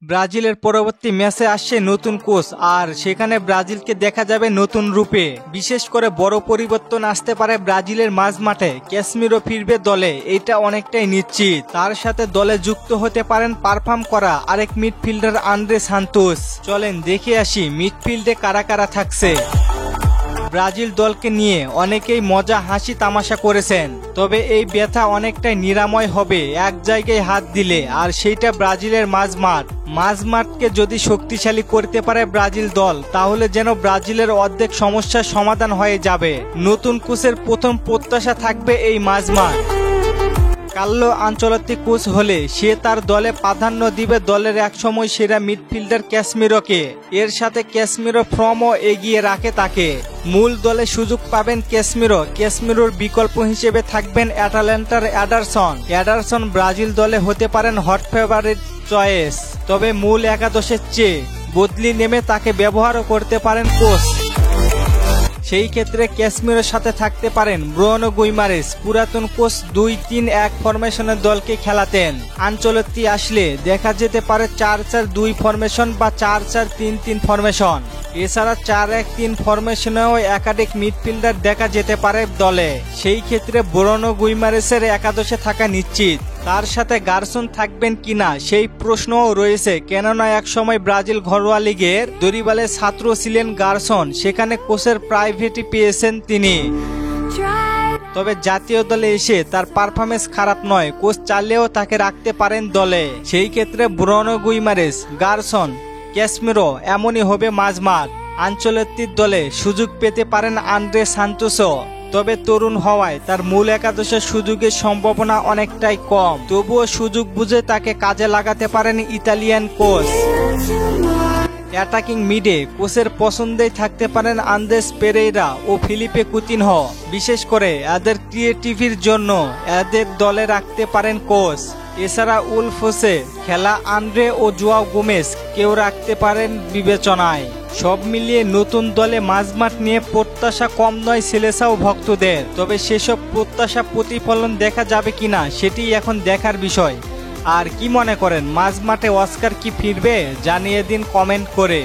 ব্রাজিলের পরবর্তী ম্যাচে আসছে নতুন কোচ, আর সেখানে ব্রাজিলকে দেখা যাবে নতুন রূপে। বিশেষ করে বড় পরিবর্তন আসতে পারে ব্রাজিলের মাঝমাঠে। ক্যাসমিরো ফিরবে দলে, এটা অনেকটাই নিশ্চিত। তার সাথে দলে যুক্ত হতে পারেন পারফর্ম করা আরেক মিডফিল্ডার আন্দ্রে সান্তোস। চলেন দেখে আসি মিডফিল্ডে কারা কারা থাকছে। ব্রাজিল দলকে নিয়ে অনেকেই মজা হাসি তামাশা করেছেন, তবে এই ব্যথা অনেকটাই নিরাময় হবে এক জায়গায় হাত দিলে, আর সেইটা ব্রাজিলের মাঝমাঠকে যদি শক্তিশালী করতে পারে ব্রাজিল দল, তাহলে যেন ব্রাজিলের অর্ধেক সমস্যার সমাধান হয়ে যাবে। নতুন কোচের প্রথম প্রত্যাশা থাকবে এই মাঝমাঠ। কার্লো আনচেলত্তি কোচ হলে সে তার দলে প্রাধান্য দিবে দলের একসময় সেরা মিডফিল্ডার ক্যাসমিরোকে। এর সাথে ক্যাসমিরো ফর্মও এগিয়ে রাখে তাকে। মূল দলে সুযোগ পাবেন ক্যাসমিরোর বিকল্প হিসেবে থাকবেন অ্যাটালান্টার এডারসন ব্রাজিল দলে হতে পারেন হট ফেভারিট চয়েস, তবে মূল একাদশের চেয়ে বদলি নেমে তাকে ব্যবহারও করতে পারেন কোচ। সেই ক্ষেত্রে ক্যাসমিরোর সাথে থাকতে পারেন ব্রুনো গুইমারেস। পুরাতন কোচ 2-3-1 ফরমেশনের দলকে খেলাতেন। আনচেলত্তি আসলে দেখা যেতে পারে 4-4-2 ফরমেশন বা 4-4-3-3 ফরমেশন। এছাড়া 4-1-3 ফরমেশনেও একাধিক মিডফিল্ডার দেখা যেতে পারে দলে। সেই ক্ষেত্রে ব্রুনো গুইমারেসের একাদশে থাকা নিশ্চিত। তার সাথে গারসন থাকবেন কিনা সেই প্রশ্নও রয়েছে, কেননা একসময় ব্রাজিল ঘরোয়া লিগের দরিবালের ছাত্র ছিলেন গারসন। সেখানে কোচের প্রাইভেটই পেয়েছেন তিনি। তবে জাতীয় দলে এসে তার পারফরমেন্স খারাপ নয়, কোচ চাইলেও তাকে রাখতে পারেন দলে। সেই ক্ষেত্রে ব্রুনো গুইমারেস, গারসন, ক্যাসমিরো এমনই হবে মাঝমাঠ। আনচেলত্তির দলে সুযোগ পেতে পারেন আন্দ্রে সান্তোসও, তবে তরুণ হওয়ায় তার মূল একাদশের সুযোগের সম্ভাবনা অনেকটাই কম। তবুও সুযোগ বুঝে তাকে কাজে লাগাতে পারেন ইতালিয়ান কোচ। অ্যাটাকিং মিডে কোচের পছন্দেই থাকতে পারেন আন্দ্রেস পেরেইরা ও ফিলিপে কুতিনহো। বিশেষ করে এদের ক্রিয়েটিভির জন্য এদের দলে রাখতে পারেন কোচ। এছাড়া উলফোসে খেলা আন্দ্রে ও জোয়াও গোমেজ কেউ রাখতে পারেন বিবেচনায়। সব মিলিয়ে নতুন দলে মাঝমাঠ নিয়ে প্রত্যাশা কম নয় সেলেসাও ভক্তদের, তবে সেসব প্রত্যাশা প্রতিফলন দেখা যাবে কিনা সেটি এখন দেখার বিষয়। আর কি মনে করেন, মাঝমাঠে অস্কার কি ফিরবে? জানিয়ে দিন কমেন্ট করে।